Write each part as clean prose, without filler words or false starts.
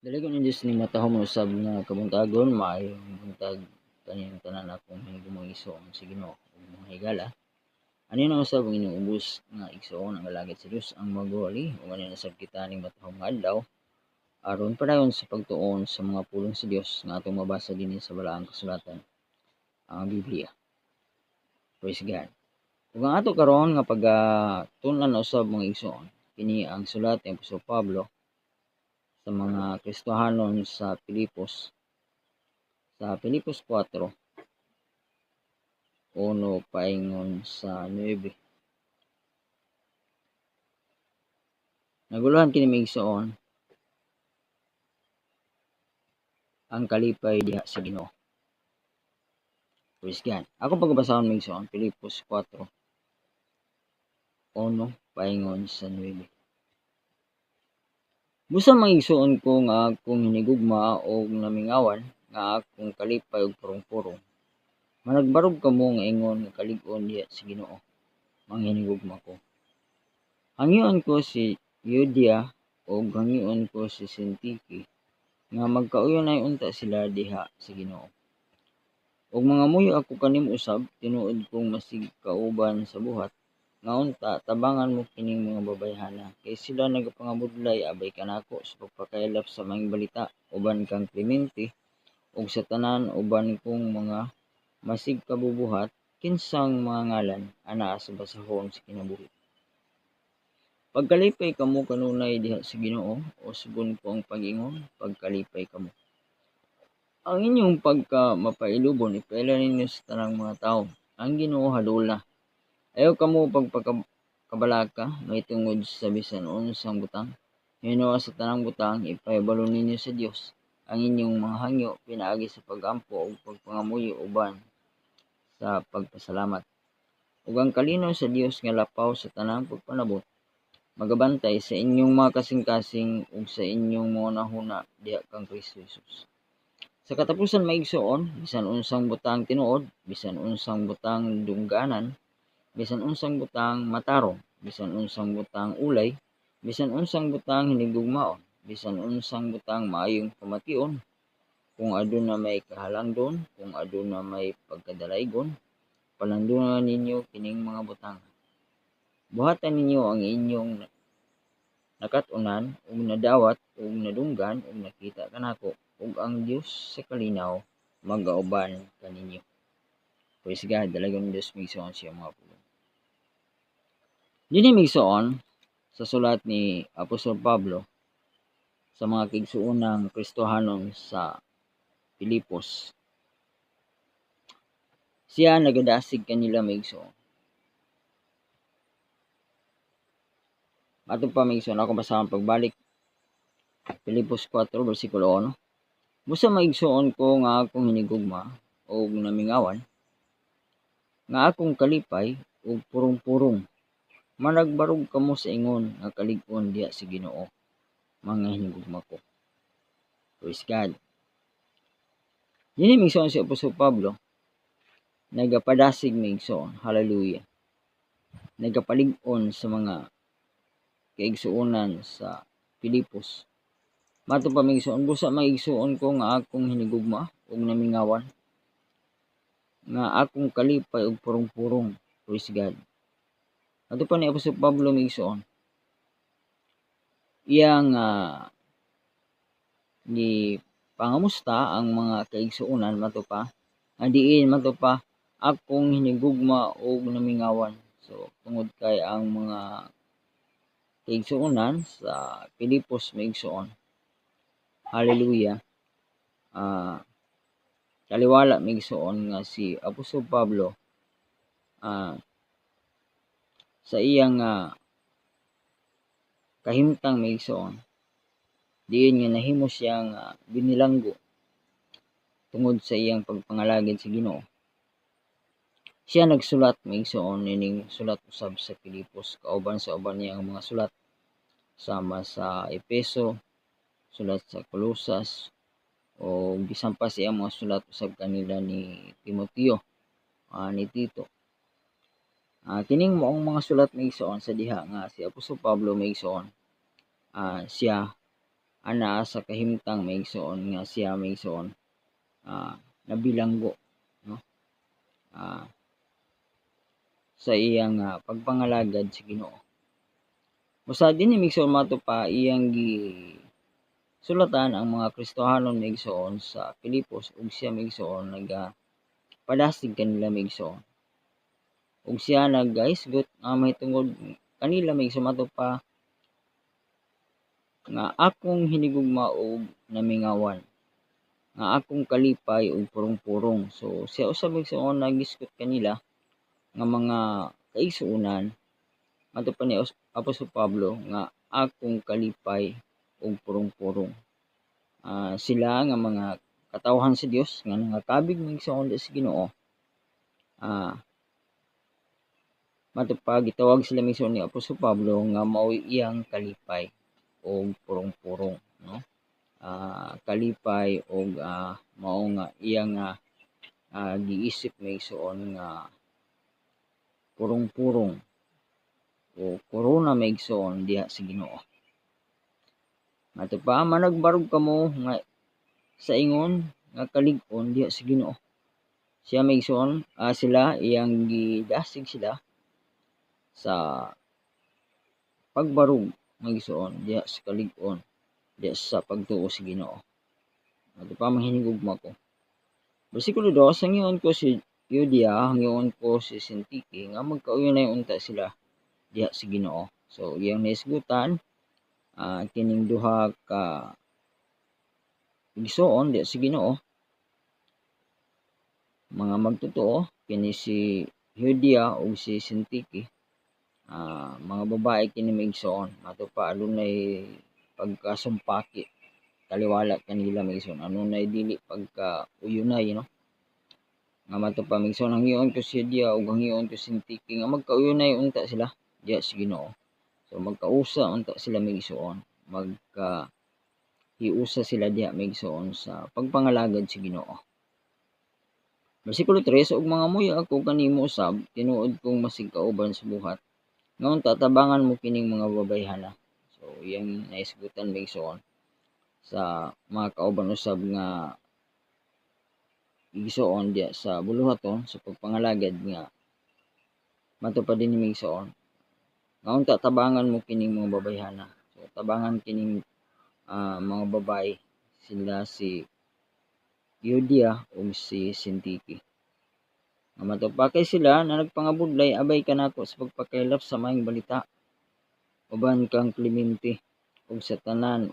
Dali ko ni Diyos ni matahom usab nga kabuntagon, maayong buntag kaniyang tanan akong hinigumang igsoon sa Ginoo ug mga higala. Ani na usab ang inyong ubos nga igsoon ang alagad sa Dios ang magwali ug ani na sad kita ning matahom nga adlaw aron padayon sa pagtuon sa mga pulong sa Dios nga atong mabasa dinhi sa balaang kasulatan, ang Biblia. Praise God. Ug ang ato karon nga tun-an usab mga igsoon, kini ang sulat ni Apostol Pablo sa mga Kristohanon sa Pilipos, sa Pilipos 4, 1 paingon sa 9. Naguluhan kini migsoon ang kalipay diha sa Ginoo. Praise God. Ako pagbasahon migsoon Pilipos 4, 1 paingon sa 9. Busa maigsoon ko nga akong hinigugma og namingawan nga akong kalipay og purong-purong. Managbarog kamo nga ingon nga kalig-on diha sa Ginoo. Manghinigugma ko. Hangyoon ko si Euodia ug hangyoon ko si Syntyche nga magkauyonay unta sila diha sa Ginoo. Ug mga muyo ako kanim usab tinuod kong masig kauban sa buhat nga unta tabangan mo kining mga babayhana kay sila nagapangabudlay abay kanako sa pagpakaylap sa maayong balita uban kang Clemente ug sa tanan uban kong mga masig kabubuhat kinsang mga ngalan anaa sa basahon sa kinabuhi. Pagkalipay kamo kanunay diha sa Ginoo o subon ko ang pag-ingon, pagkalipay kamo. Ang inyong pagka mapailubon ipailan ninyo sa tanang mga tao. Ang Ginoo hadula. Ayaw kamo pagpakabalaka mahitungod sa bisan unsang butang. Hinawa sa tanang butang ipahibalo ninyo sa Dios. Ang inyong mga hangyo pinaagi sa pagampo o pagpangamuyo uban sa pagpasalamat. Ug ang kalinaw sa Dios nga lapaw sa tanang pagpanabot magabantay sa inyong mga kasing-kasing ug sa inyong mga nahuna diha kang Kristo Jesus. Sa katapusan maigsoon, bisan unsang butang tinuod, bisan unsang butang dungganan, bisan unsang butang matarong, bisan unsang butang ulay, bisan unsang butang hinigugmaon, bisan unsang butang maayong pamation, kung aduna may kahalangdon, kung aduna may pagkadalaygon, palandunan ninyo kining mga butang. Buhatan ninyo ang inyong nakat-unan ug nadawat ug nadunggan ug nakita kanako ug ang Dios sa kalinaw magauban kaninyo. Praise God, dalagon Dios migsoon siya mga pulong. Dinhi migsoon sa sulat ni Apostol Pablo sa mga kigsuonang Kristohanon sa Pilipos. Siya nagadasig kanila migsoon. Ato pa migsoon ako basahon pagbalik Pilipos 4 bersikulo 1. Busa maigsoon ko nga akong hinigugma o namingawan nga akong kalipay ug purong-purong. Managbarog kamo sa ingon nga kalig-on diha sa Ginoo. Mga hinigugma ko. Praise God. Dinhi migsoon si Apostol Pablo nagapadasig migsoon. Hallelujah. Nagapalig-on sa mga kaigsuonan sa Pilipos. Mato pa migsoon busa maigsuon ko nga akong hinigugma ug namingawan nga akong kalipay ug purong-purong. Praise God. Ato pa ni Apostol Pablo migsoon. Iyang ni pangamusta ang mga kaigsuonan mato pa nga diin mato pa akong hinigugma ug namingawan. So tungod kay ang mga kaigsuonan sa Pilipos maigsoon. Hallelujah. Kaliwala migsoon nga si Apostol Pablo sa iyang kahimtang migsoon diin nga nahimo siya nga binilanggo tungod sa iyang pagpangalagid sa Ginoo. Siya nagsulat migsoon ining sulat usab sa Pilipos kauban sa uban niyang mga sulat sama sa Epeso, sulat sa Kolosas o bisan pa siya mga sulat usab kanila ni Timoteo, ni Tito. Kining moong mga sulat migsoon sa diha nga si Apostol Pablo migsoon siya ana sa kahimtang maigsoon nga siya maigsoon nabilanggo, no, sa iyang pagpangalagad sa Ginoo. Busa dinhi maigsoon mato pa iyang sulatan ang mga Kristohanon maigsoon sa Filipos ug siya maigsoon padasig kanila maigsoon. Ug siya naghisgot nga mahitungod kanila maigsoon mato pa nga akong hinigugma og namingawan, nga akong kalipay og purong-purong. So siya usab maigsoon naghisgot kanila nga mga kaigsuonan mato pa ni Apostol Pablo nga akong kalipay og purong-purong. Sila nga mga katawhan sa Dios nga nangakabig maigsoon sa Ginoo. Mato pa gitawag sila maigsoon ni Apostol Pablo nga mao iyang kalipay og purong-purong, no? Kalipay og mao nga iyang giisip maigsoon nga purong-purong o korona maigsoon diha sa Ginoo. Mato pa managbarog kamo nga sa ingon nga kalig-on diha sa Ginoo. Siya maigsoon sila iyang gidasig sila sa pagbarog maigsoon diha sa kalig-on diha sa pagtuo sa Ginoo. Mato pa mahinigugma ko. Bersikulo 2, hangion ko si Euodia, hangion ko si Syntyche nga magkauyonay unta sila diha sa Ginoo. So iyang naisgutan kining duha ka igsoon diha sa Ginoo, mga magtotoo kini si Euodia ug si Syntyche, mga babae kini maigsoon. Mato pa adunay pagkasumpaki taliwala kanila maigsoon, adunay dili pagkauyonay, no, nga mato pa maigsoon hangion ko si Euodia ug hangion ko si Syntyche nga magkauyonay unta sila diha sa Ginoo. So magkausa unta sila maigsoon, hiusa sila diha maigsoon sa pagpangalagad sa Ginoo. Bersikulo 3, ug mga muya ako kanimo usab tinuod kong masig kauban sa buhat ngayon tatabangan mo kining mga babayhana. So iyang naisgutan maigsoon sa mga kauban usab nga igsoon diha sa buluhaton sa pagpangalagad nga mato pa din maigsoon ngayon tatabangan mo kining mga babayhana. So tabangan kining mga babae, sila si Euodia ug si Syntyche. Nga matupakay sila na nagpangabudlay abay kanako sa pagpakaylap sa maayong balita. Uban kang Clemente ug sa tanan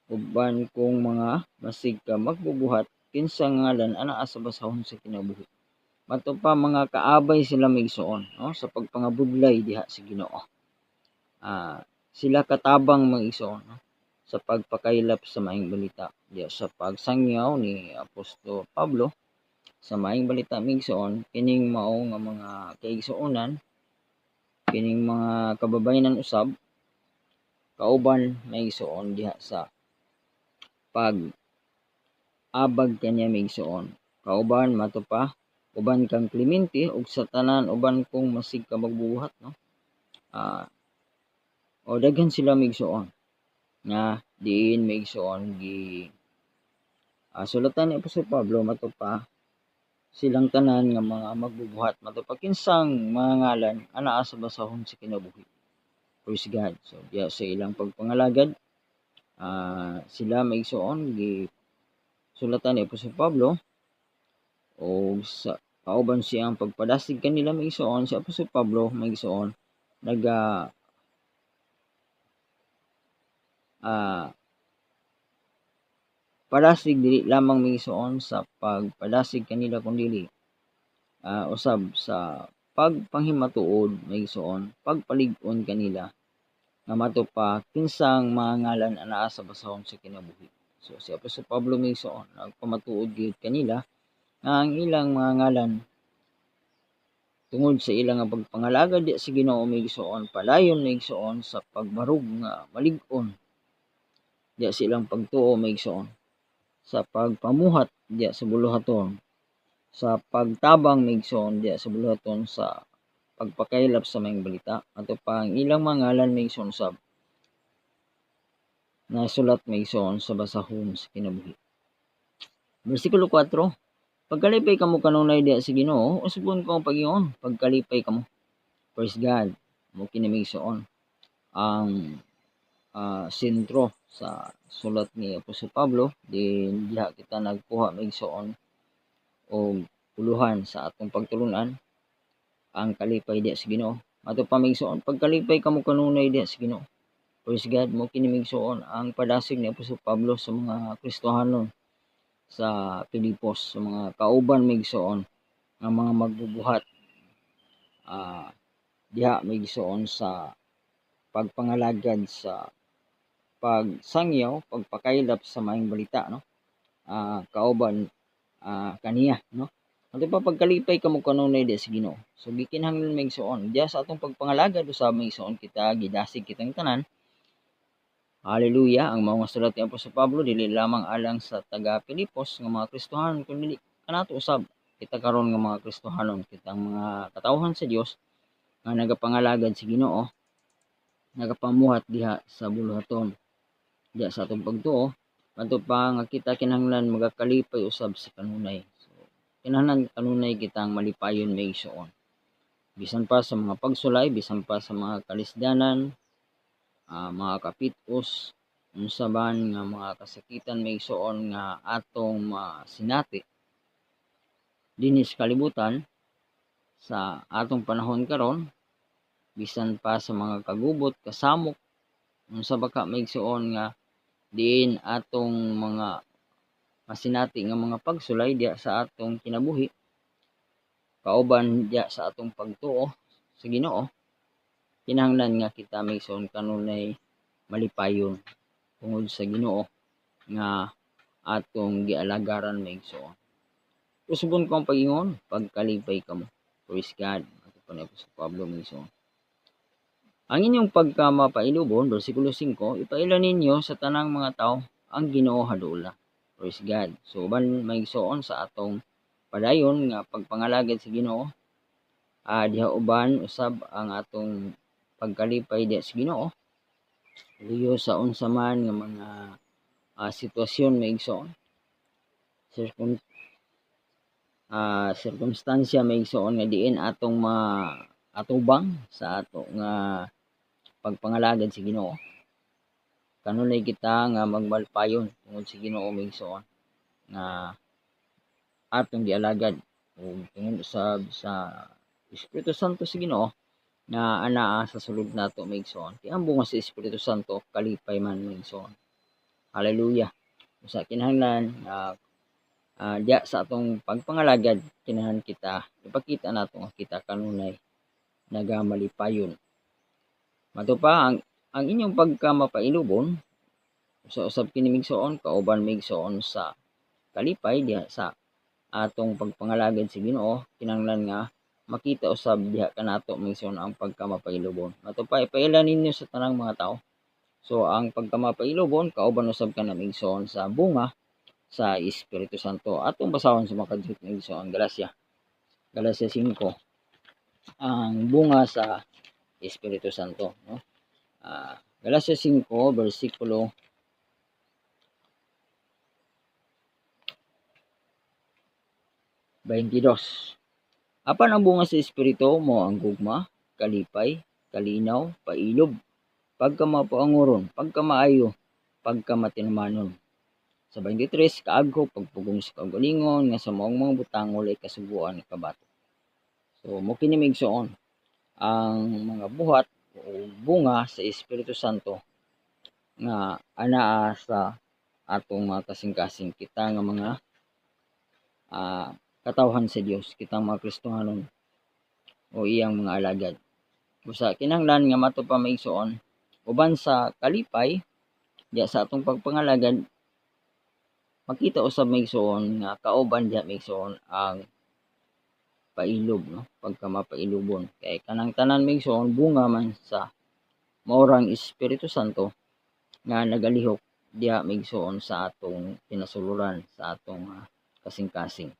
uban kong mga masig ka magbubuhat kinsa ngalan anaa sa basahon sa kinabuhi. Mato pa mga kaabay sila maigsoon, no, sa pagpangabudlay diha sa Ginoo. Sila katabang maigsoon, no, sa pagpakaylap sa maayong balita diha sa pagsangyaw ni Apostol Pablo sa maayong balita maigsoon kining mao nga mga kaigsuonan, kining mga kababayenan usab kauban maigsoon diha sa pag-abag kaniya maigsoon. Kauban mato pa uban kang Clemente ug sa tanan uban kong masig ka magbubuhat, no. Daghan sila maigsoon nga diin maigsoon sulatan ni Apostol Pablo mato pa silang tanan nga mga magbubuhat mato pa kinsang mga ngalan anaa sa basahon sa kinabuhi. Praise God. So diya sa ilang pagpangalagad sila maigsoon sulatan ni Apostol Pablo o sa kauban siyang pagpadasig kanila maigsoon si Apostol Pablo maigsoon padasig dili lamang maigsoon sa pagpadasig kanila kundi usab sa pagpanghimatuod maigsoon pagpalig-on kanila nga mato pa kinsang mga ngalan anaa sa basahon sa kinabuhi. So si Apostol Pablo maigsoon nagpamatuod gyud kanila nga ang ilang mga ngalan tungod sa ilang pagpangalagad di sa Ginoo maigsoon padayon maigsoon sa pagbarug nga malig-on di sa ilang pagtuo maigsoon sa pagpamuhat di sa buluhaton sa pagtabang maigsoon di sa buluhaton sa pagpakaylap sa maayong balita ato pa ang ilang mga ngalan maigsoon usab na sulat maigsoon sa basahon sa kinabuhi. Bersikulo 4, pagkalipay kamo kanunay diha sa Ginoo, usbon ko ang pag-ingon, pagkalipay kamo. Praise God. Mo kini maigsoon ang sentro sa sulat ni Apostol Pablo, din diha kita nagkuha maigsoon og puluhan sa atong pagtulunan ang kalipay diha sa Ginoo. Ato pa maigsoon, pagkalipay kamo kanunay diha sa Ginoo. Praise God. Mo kini maigsoon ang padasig ni Apostol Pablo sa mga Kristohanon sa Pilipos, sa mga kauban maigsoon nga mga magbubuhat diha maigsoon sa pagpangalagad sa pagsangyaw, pagpakaylap sa maayong balita, no? Kauban kaniya, no? Ato pa pagkalipay kamo kanunay di sa Ginoo. So gikinahanglan maigsoon diya sa atong pagpangalagad usab maigsoon kita gidasig kitang tanan. Hallelujah. Ang mga sulat ni Apostol Pablo dili lamang alang sa taga Pilipos nga mga Kristohanon kundi kanato usab kita karon nga mga Kristohanon, kitang mga katawhan sa Dios nga nagapangalagad sa Ginoo, nagapamuhat diha sa buluhaton diya sa atong pagtuo. Adto pa nga kita kinahanglan magakalipay usab sa kanunay. So kinahanglan kanunay kitang malipayon maigsoon. Bisan pa sa mga pagsulay, bisan pa sa mga kalisdanan, mga kapitos, unsa ban nga mga kasakitan maigsoon nga atong sinati dinhi sa kalibutan sa atong panahon karon, bisan pa sa mga kagubot, kasamok, unsa ba ka maigsoon nga diin atong mga masinati nga mga pagsulay diya sa atong kinabuhi, kauban diya sa atong pagtuo sa Ginoo, kinahanglan nga kita maigsoon kanunay malipayon tungod sa Ginoo nga atong gialagaran maigsoon. Usbon ko ang pag-ingon, pagkalipay kamo. Praise God. Ato pa ni Apostol Pablo maigsoon. Ang inyong pagkamapailubon, versikulo 5, ipaila ninyo sa tanang mga tao ang Ginoo hadula. Praise God. So, uban maigsoon sa atong padayon nga pagpangalagad sa Ginoo, diha uban usab ang atong pagkalipay diha sa Ginoo. Liyo sa unsa man nga mga sitwasyon maigsoon. Sirkumstansya maigsoon nga diin atong atubang sa ato nga pagpangalagad sa Ginoo. Kanunay kita nga magmalpayon tungod sa Ginoo maigsoon nga atong gialagad ug tungod sa Espiritu Santo sa Ginoo na anaa sa sulod nato maigsoon. Kaya ang bunga sa Espiritu Santo kalipay man maigsoon. Hallelujah. Sa kinahanglan diya sa atong pagpangalagad kinahanglan kita ipakita nato nga kita kanunay nagamalipayon. Mato pa ang inyong pagkamapailubon sa usab kini maigsoon kauban maigsoon sa kalipay diha sa atong pagpangalagad sa Ginoo, kinahanglan nga makita usab diha kanato maigsoon ang pagkamapailubon. Mato pa ipaila ninyo sa tanang mga tao. So ang pagkamapailubon kauban usab kana maigsoon sa bunga sa Espiritu Santo. Atong basahon sa makadiyot maigsoon Galacia 5 ang bunga sa Espiritu Santo, no? Galacia 5 versikulo 22. Apan ang bunga sa Espiritu mo ang gugma, kalipay, kalinaw, pailob, pagkamapaanguron, pagkamaayo, pagkamatinamanon. Sa 23, kaagko, pagpugong sa kagalingon, nga sa maong mga butang walay kasubuan ni kabato. So, mo kini maigsoon ang mga buhat o bunga sa Espiritu Santo nga anaa sa atong mga kasing-kasing kita nga mga katawhan sa Dios, kitang mga Kristohanon o iyang mga alagad. Usa kinahanglan nga mato pa maigsoon uban sa kalipay diya sa atong pagpangalagad, makita usab maigsoon nga kauban diya maigsoon ang pailob, no? Pagkamapailubon. Kay kanang tanan maigsoon bunga man sa maurang Espiritu Santo nga nagalihok diha maigsoon sa atong pinasuluran sa atong kasing-kasing.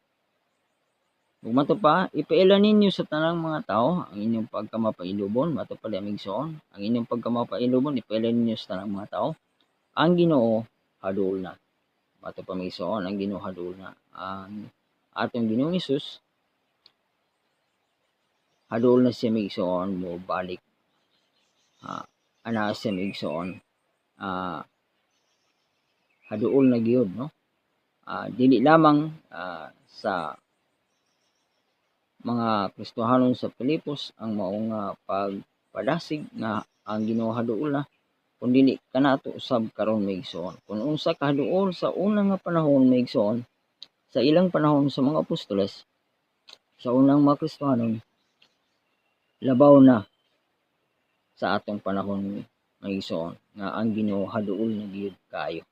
Ug mato pa ipaila ninyo sa tanang mga tao ang inyong pagkamapailubon. Mato pa maigsoon ang inyong pagkamapailubon ipaila ninyo sa tanang mga tao ang Ginoo hadul na. Mato pa migsoon ang Ginoo hadul na. Ang atong Ginoong Hesus hadul na siya migsoon mo balik. Ana siya migsoon haduol na gyud, no? Dili lamang sa mga Kristohanon sa Pilipos ang mao nga pagpadasig nga ang Ginoo haduol na, kundi kanato usab karon maigsoon. Kung unsa kahaduol sa unang nga panahon maigsoon, sa ilang panahon sa mga apostoles, sa unang mga Kristohanon, labaw na sa atong panahon maigsoon nga ang Ginoo haduol na gyud kaayo.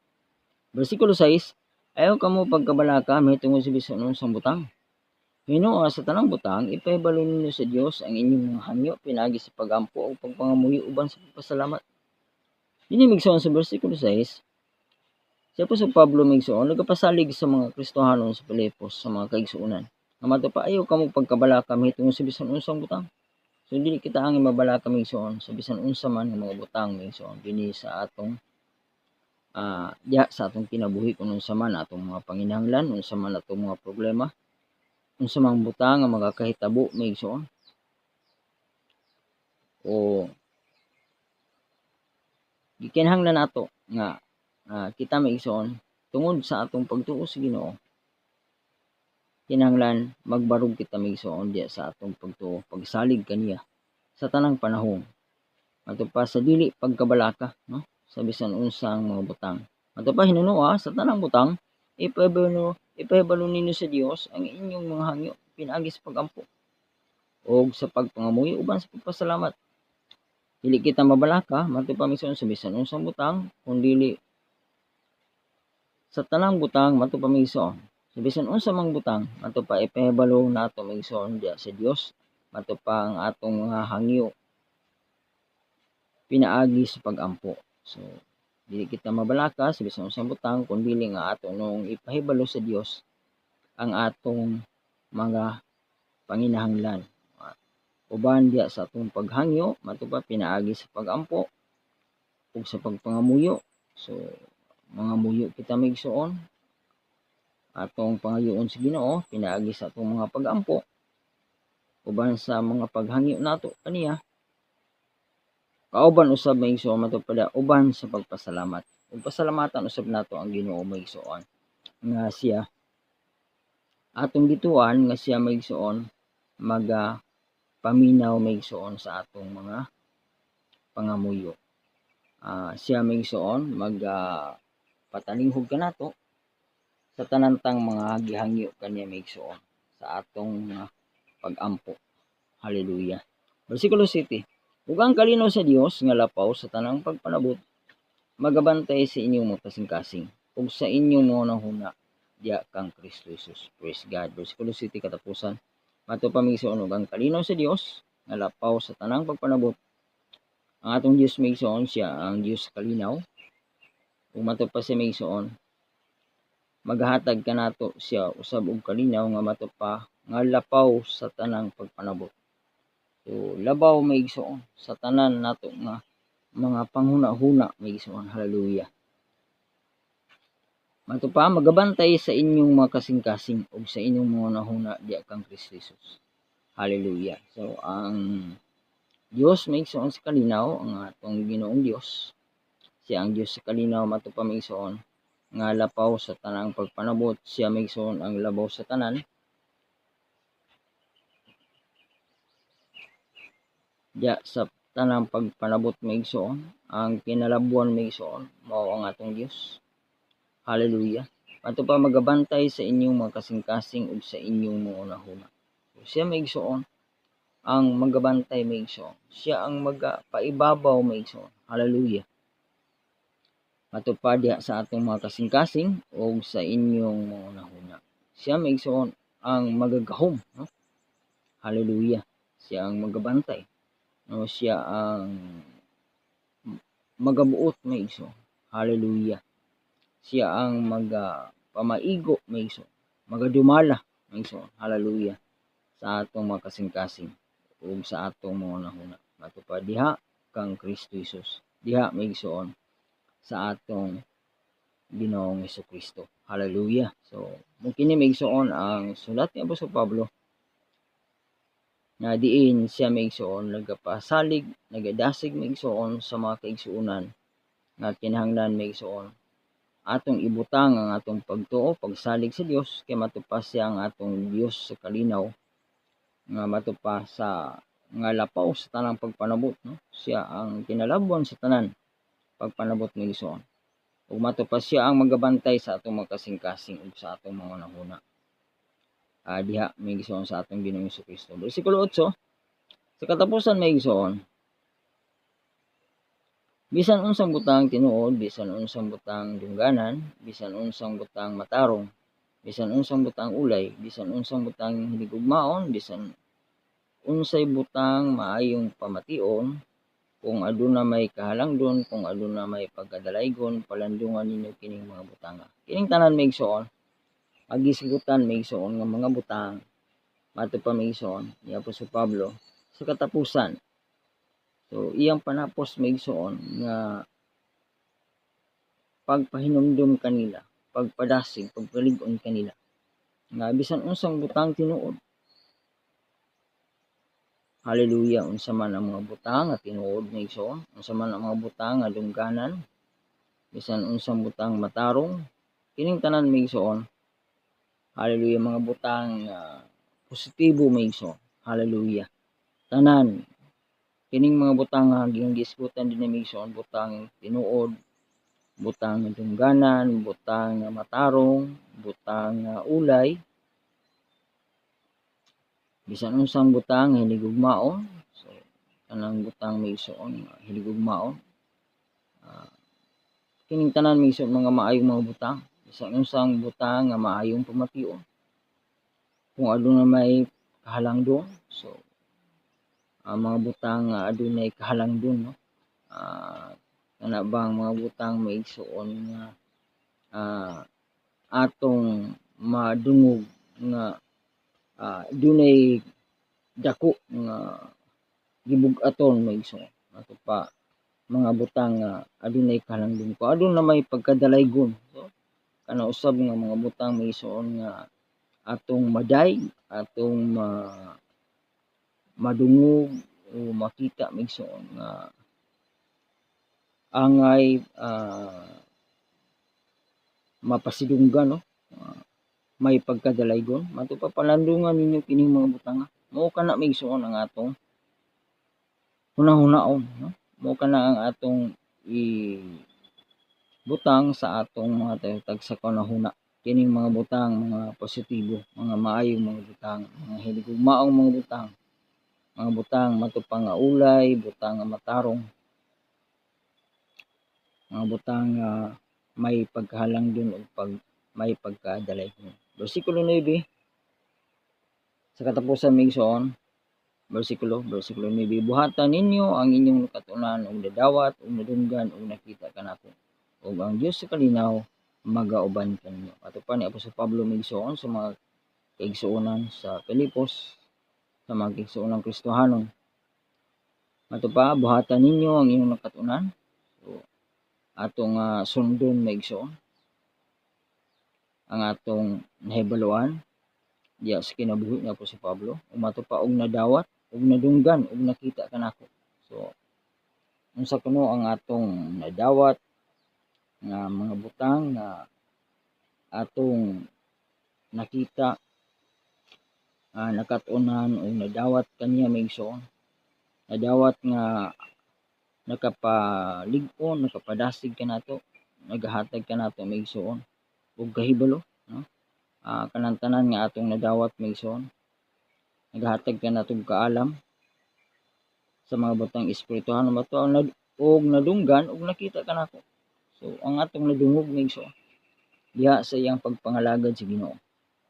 Bersikulo 6, ayaw kamo pagkabalaka mahitungod sa bisan unsang butang. Hinuo sa tanang butang, ipahibalo ninyo sa Dios ang inyong mga hangyo pinagi sa pagampo o pagpangamuyo uban sa pagpasalamat. Dini migsoon sa bersikulo 6, si Apostol Pablo migsoon nagapasalig sa mga Kristohanon sa Pilipos sa mga kaigsuonan. Nga mato pa ayaw kamo pagkabalaka mahitungod sa bisan unsang butang. So dili kita ang mabalaka migsoon sa bisan unsa man nga mga butang migsoon dinhi sa atong diha sa atong kinabuhi kung unsa man atong mga panginahanglan, unsa man atong mga problema, unsa man butang nga magakahitabo migsoon o gikinahanglan nato nga kita migsoon tungod sa atong pagtuo sa Ginoo. Kinahanglan magbarog kita migsoon diha sa atong pagtuo, pagsalig kaniya sa tanang panahon. Ato pa sa dili pagkabalaka, no? Sa bisan unsang mga butang. Ato pa hinunoa sa tanang butang, ipahibalo ninyo sa Dios ang inyong mga hangyo pinaagi sa pagampo o sa pagpangamuyo uban sa pagpasalamat. Dili kita mabalaka madto pa migsoon sa bisan unsang butang, kundi sa tanang butang madto pa migsoon. Sa bisan unsa mang butang madto pa ipahibalo nato migsoon diha sa Dios, madto pa ang atong mga hangyo pinaagi sa pagampo. So dili kita mabalaka sa bisan unsang butang kun dili nga ato nung ipahibalo sa Dios ang atong mga panginahanglan. Uban diya sa atong paghangyo madto pa pinaagi sa pagampo ug sa pagpangamuyo. So mga muyo kita migsuon atong pangayoon sa Ginoo pinaagi sa atong mga pagampo uban sa mga paghangyo nato kaniya. Kauban usab maigsoon mato pada uban sa pagpasalamat. Ug pasalamatan usab nato ang Ginoo maigsoon nga siya atong gituan nga siya maigsoon paminaw maigsoon sa atong mga pangamuyo. Siya maigsoon patalinghog kanato sa tanantang mga gihangyo kaniya maigsoon sa atong pagampo. Hallelujah. Bersikulo 7. Ug ang kalinaw sa Dios nga lapaw sa tanang pagpanabot magabantay sa inyong mga kasing-kasing ug sa inyong mga nahuna diha kang Kristo Jesus. Praise God. Bersikulo 7 katapusan. Mato pa migsoon ug ang kalinaw sa Dios nga lapaw sa tanang pagpanabot. Ang atong Dios migsoon siya ang Dios kalinaw. Ug mato pa siya migsoon maghatag kanato siya usab og kalinaw nga mato pa nga lapaw sa tanang pagpanabot. So labaw maigsoon sa tanan nato nga mga panghuna-huna maigsoon. Hallelujah. Mato pa magabantay sa inyong mga kasing-kasing ug sa inyong mga nahuna diha kang Kristo Jesus. Hallelujah. So ang Dios maigsoon sa kalinaw ang atong Ginoong Dios. Siya ang Dios sa kalinaw mato pa maigsoon nga lapaw sa tanang pagpanabot. Siya maigsoon ang labaw sa tanan. Diya sa tanang pagpanabot maigsoon, ang kinalabuan maigsoon mao ang atong Dios. Hallelujah. Ato pa magabantay sa inyong mga kasing-kasing ug sa inyong mga nahuna. So, siya maigsoon ang magabantay maigsoon. Siya ang magpaibabaw maigsoon. Hallelujah. Ato pa diha sa atong mga kasing-kasing ug sa inyong mga nahuna. Siya maigsoon ang magagahom, no? Hallelujah. Siya ang magabantay. No, siya ang magabuot maigsoon. Hallelujah. Siya ang pamaigo maigsoon. Magadumala maigsoon. Hallelujah. Sa atong mga kasing-kasing ug sa atong mga nahuna. Ato pa diha kang Kristo Jesus. Diha maigsoon sa atong Ginoong Hesukristo. Hallelujah. So mungkin ni maigsuon ang sulat ni Apostol Pablo na diin siya maigsuon nagapasalig, nagadasig maigsuon sa mga kaigsuonan nga kinahanglan maigsuon atong ibutang ang atong pagtuo, pagsalig sa Dios kay matupas siya ang atong Dios sa kalinaw nga matupas sa nga lapaw sa tanang pagpanabot, no? Siya ang kinalabwan sa tanan pagpanabot maigsuon. Ug matupas siya ang magabantay sa atong mga kasing-kasing ug sa atong mga nahuna. Diha may igsoon sa atong Ginoong Hesukristo. Bersikulo 8, sa katapusan may igsoon, bisan unsang butang tinuod, bisan unsang butang dungganan, bisan unsang butang matarong, bisan unsang butang ulay, bisan unsang butang hinigugmaon, bisan unsay butang maayong pamation, kung aduna may kahalangdon, kung aduna may pagkadalaygon, palandungan ninyo kining mga butanga. Kining tanan may igsoon, agisgutan may igsoon nga mga butang, mato pa may igsoon ni Apostol Pablo sa katapusan. So iyang panapos may igsoon nga pagpahinumdum kanila, pagpadasig, pagpalig-on kanila nga bisan unsang butang tinuod. Hallelujah. Unsa man ang mga butang nga tinuod may igsoon, unsa man ang mga butang nga dungganan, bisan unsang butang matarong, kining tanan may igsoon. Hallelujah. Mga butang positibo may igsoon. Hallelujah. Tanan kining mga butang nga gisgutan din may igsoon, butang tinuod, butang dungganan, butang matarong, butang ulay, bisan unsang butang hinigugmaon. So kanang butang may igsoon hinigugmaon, kining tanan may igsoon mga maayong mga butang, bisan unsang butang nga maayong pamation, kung aduna may kahalangdon. So mga butang nga adunay kahalangdon, no? Kana bang mga butang may igsoon nga atong madungog nga dunay dako nga gibug-aton may igsoon. Ato pa mga butang nga adunay kahalangdon, ko aduna may pagkadalaygon. So kana usab nga mga butang may igsoon nga atong maday, atong madungog o makita may igsoon nga angay mapasidunggan, no? May pagkadalaygon, mato pa palandungan ninyo kining mga butang. Mao kana may igsoon ang atong hunahunaon, no? Mao kana ang atong butang sa atong mga tag sa kanahuna. Kining mga butang, mga positibo, mga maayong mga butang, mga hinigugmaong mga butang, mga butang matupang nga ulay, butang nga matarong, mga butang may pagkahalangdon o may pagkadalaygon. Bersikulo 9, sa katapusan may igsoon, bersikulo 9, buhatan ninyo ang inyong nakatunan og nadawat og nadunggan og nakita kanako, ug ang Dios sa kalinaw magauban kanyo. Ato pa ni Apostol Pablo may igsoon sa mga kaigsuonan sa Pilipos, sa mga kaigsuonang Kristohanon. Ato pa, buhatan ninyo ang inyong nakatunan. So atong sundon may igsoon ang atong nahibaluan diya sa kinabuhi ni Apostol Pablo, umato pa og nadawat og nadunggan og nakita kanako. So unsa kuno ang atong nadawat nga mga butang nga atong nakita, nakatunan o nadawat kaniya may igsoon, nadawat nga nakapalig-on, nakapadasig kanato, nagahatag kanato may igsoon og kahibalo, no? Kanang tanan nga atong nadawat may igsoon, nagahatag kanato og kaalam sa mga butang espirituhan mato og nadunggan og nakita kanako. So ang atong nadungog may igsoon diha sa iyang pagpangalagad sa Ginoo,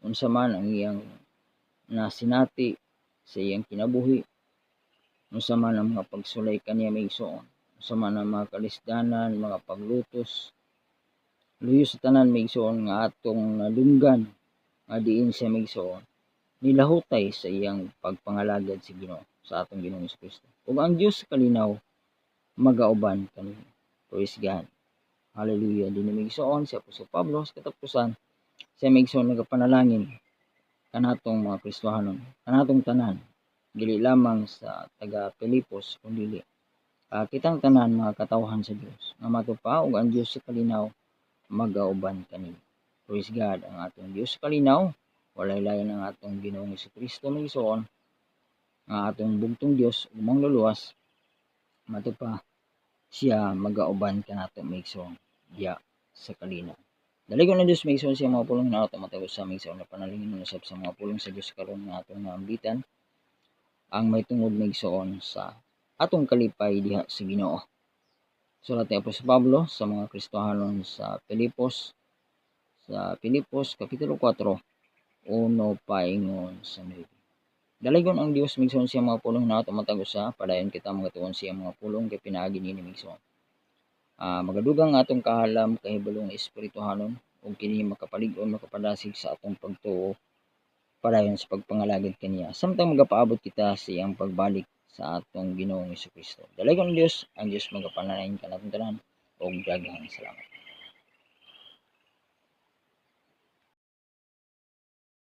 unsa man ang iyang nasinati sa iyang kinabuhi, unsa man ang mga pagsulay kaniya may igsoon, unsa man ang mga kalisdanan, mga paglutos, luyo sa tanan may igsoon nga atong nadunggan nga diin siya may igsoon nilahutay sa iyang pagpangalagad sa Ginoo, sa atong Ginoong Hesukristo. Ug ang Dios sa kalinaw magauban kanimo. Praise God. Hallelujah. Dinhi migsuon si Apostol Pablo sa katapusan siya migsuon nagapanalangin kanatong mga Kristohanon, kanatong tanan, dili lamang sa taga Pilipos kundi kitang tanan mga katawhan sa Dios nga matupa ug ang Dios sa kalinaw magauban kani. Praise God, ang atong Dios sa kalinaw walay lain ang atong Ginoong Jesucristo migsuon nga atong bugtong Dios ug mangluluwas matupa siya magauban kanato migsuon diya sa kalinaw. Daligon na Dios migsuon siya mga pulong na matagos sa migsuon na panalangin usab sa mga pulong sa Dios karon nga atong naambitan ang may tungod migsuon sa atong kalipay diha sa Ginoo. Sulat ni Apostol Pablo sa mga Kristohanon sa Pilipos kapitulo 4 uno paingon sa 9. Daligon ang Dios migsuon siya mga pulong na matagos sa padayon kita mga tuon siya mga pulong kay pinaagi ni migsuon. Magadugang atong kahalam kahibalong espirituhanon ug kini makapalig-on makapadasig sa atong pagtuo padayon sa pagpangalagad kaniya samtang magapaabot kita sa iyang pagbalik sa atong Ginoong Jesucristo. Daligon ang Dios magapanalangin kanatong tanan ug daghang salamat.